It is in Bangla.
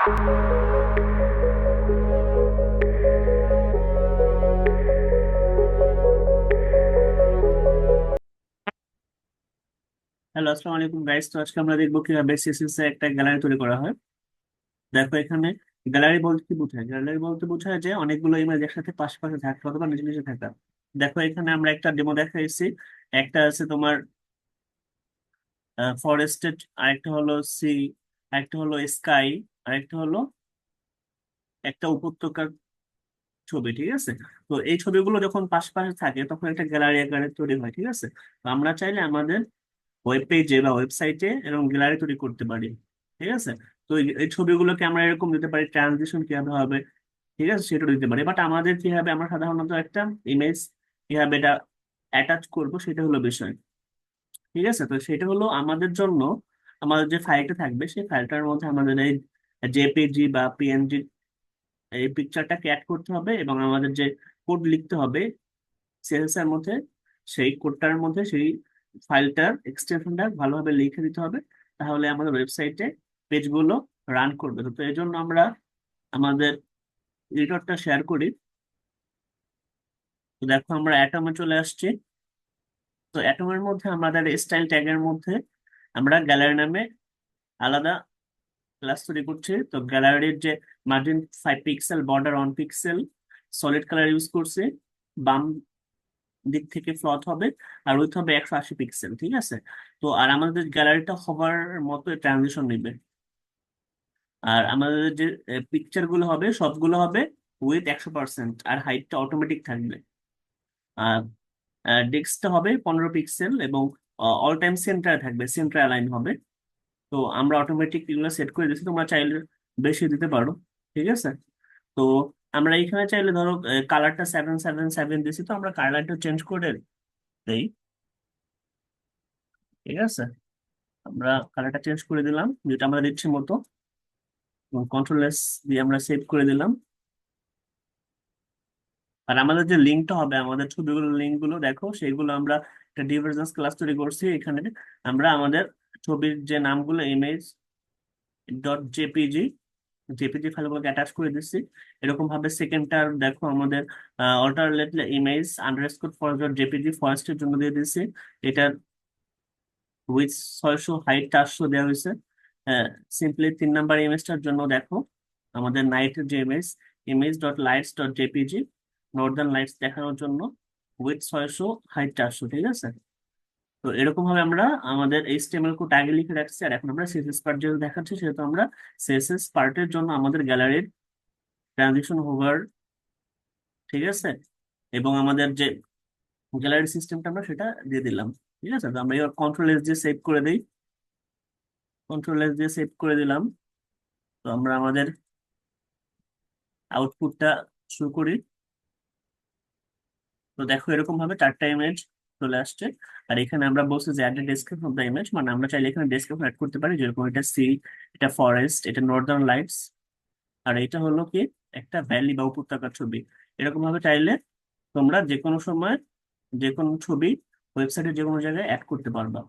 হ্যালো, আসসালামু আলাইকুম গাইস। তো আজকে আমরা দেখবো কিভাবে সিএসএস এ একটা গ্যালারি তৈরি করা হয়। দেখো এখানে গ্যালারি বলতে কি বোঝায়? গ্যালারি বলতে বোঝায় যে অনেকগুলো ইমেজ একসাথে পাশে থাকা অথবা নিচে নিচে থাকা। দেখো এখানে আমরা একটা ডেমো দেখাইছি। একটা আছে তোমার ফরেস্টেড, আরেকটা হলো সি, আরেকটা হলো স্কাই, আরেকটা হলো একটা উপত্যকার ছবি। ঠিক আছে, তো এই ছবিগুলো যখন পাশে থাকে তখন একটা গ্যালারি আকারে তৈরি হয়। ঠিক আছে, তো আমরা চাইলে আমাদের ওয়েব পেজে বা ওয়েবসাইটে এরকম গ্যালারি তৈরি করতে পারি। ঠিক আছে, তো এই ছবিগুলোকে আমরা এরকম দিতে পারি, ট্রানজিশন কিভাবে হবে, ঠিক আছে, সেটা দিতে পারি। বাট আমাদের কি হবে, আমরা সাধারণত একটা ইমেজ কিভাবে এটা অ্যাটাচ করব সেটা হলো বিষয়। ঠিক আছে, তো সেটা হলো আমাদের জন্য আমাদের যে ফাইলটা থাকবে সেই ফাইলটার মধ্যে আমাদের এই জেপিজি বা পিএনজি এই পিকচারটাকে অ্যাড করতে হবে, এবং আমাদের যে কোড লিখতে হবে সিএসএস এর মধ্যে সেই কোডটার মধ্যে সেই ফাইলটার এক্সটেনশনটা ভালোভাবে লিখে দিতে হবে। তাহলে আমাদের ওয়েবসাইটে পেজগুলো রান করবে। তো এই জন্য আমরা আমাদের এডিটরটা শেয়ার করি। তো দেখো আমরা অ্যাটমে চলে আসছি। তো অ্যাটমের মধ্যে আমাদের স্টাইল ট্যাগের মধ্যে আমরা গ্যালারি নামে আলাদা ক্লাস তৈরি করছি। তো গ্যালারির যে margin 5 pixel, border 1 pixel, solid colour use করছি, বাম দিক থেকে ফ্লট হবে, আর উইথ হবে 180 পিক্সেল। ঠিক আছে, তো আর আমাদের গ্যালারিটা হবার মতো ট্রানজিশন নেবে। আর আমাদের যে পিকচার গুলো হবে সবগুলো হবে উইথ 100%, আর হাইটটা অটোমেটিক থাকবে। আর ডেস্কটা হবে 15 পিক্সেল, এবং অল টাইম সেন্টারে থাকবে, সেন্টার অ্যালাইন হবে। তো আমরা অটোমেটিক এগুলো সেট করে দিচ্ছি, তোমরা চাইলে বেশি দিতে পারো। ঠিক আছে, তো আমরা এখানে চাইলে ধরো কালারটা 777 দিচ্ছি, তো আমরা কালারটা চেঞ্জ করে দেই। ঠিক আছে, আমরা কালারটা চেঞ্জ করে দিলাম যেটা আমরা দিচ্ছি মতো, এবং কন্ট্রোল এস দিয়ে আমরা সেভ করে দিলাম। আর আমাদের যে লিঙ্কটা হবে, আমাদের ছবিগুলোর লিঙ্ক গুলো দেখো, সেইগুলো আমরা একটা ডিভার্জেন্স ক্লাস তৈরি করছি। এখানে আমরা আমাদের ছবির যে নামগুলো ইমেজ ডট জেপিজি জেপিজি ফাইলগুলোকে অ্যাটাচ করে দিচ্ছি। এরকম ভাবে সেকেন্ডটার দেখো আমাদের alternate image underscore forest dot JPG, ফরেস্টের জন্য দিয়ে দিচ্ছি। এটার উইথ 600, হাইট 400 দেওয়া হয়েছে। সিম্পলি 3 নাম্বার ইমেজটার জন্য দেখো আমাদের নাইটের যে image, image dot lights dot JPG, Northern lights দেখানোর জন্য উইথ 600, হাইট 400। ঠিক আছে, তো এরকম ভাবে আমরা আমাদের এইচটিএমএল কোড আগে লিখে রাখছি। আর এখন আমরা সিএসএস পার্ট যেহেতু দেখাচ্ছি, সেহেতু আমরা সিএসএস পার্টের জন্য আমাদের গ্যালারির ট্রানজিশন হোভার, ঠিক আছে, এবং আমাদের যে গ্যালারি সিস্টেমটা আমরা সেটা দিয়ে দিলাম। ঠিক আছে, তো আমরা এবার কন্ট্রোল এস দিয়ে সেভ করে দিই। কন্ট্রোল এস দিয়ে সেভ করে দিলাম। তো আমরা আমাদের আউটপুটটা শুরু করি। তো দেখো এরকম ভাবে 4টা ইমেজ চলে আসছে। আর এখানে আমরা বলছি যে add description of the image, মানে আমরা চাইলে এখানে ডেসক্রিপশন অ্যাড করতে পারি, যেরকম এটা সি, এটা ফরেস্ট, এটা নর্দার্ন লাইটস, আর এটা হলো কি একটা ভ্যালি বা উপত্যকার ছবি। এরকম ভাবে চাইলে তোমরা যে কোনো সময় যে কোনো ছবি ওয়েবসাইটে যে কোনো জায়গায় অ্যাড করতে পারবা।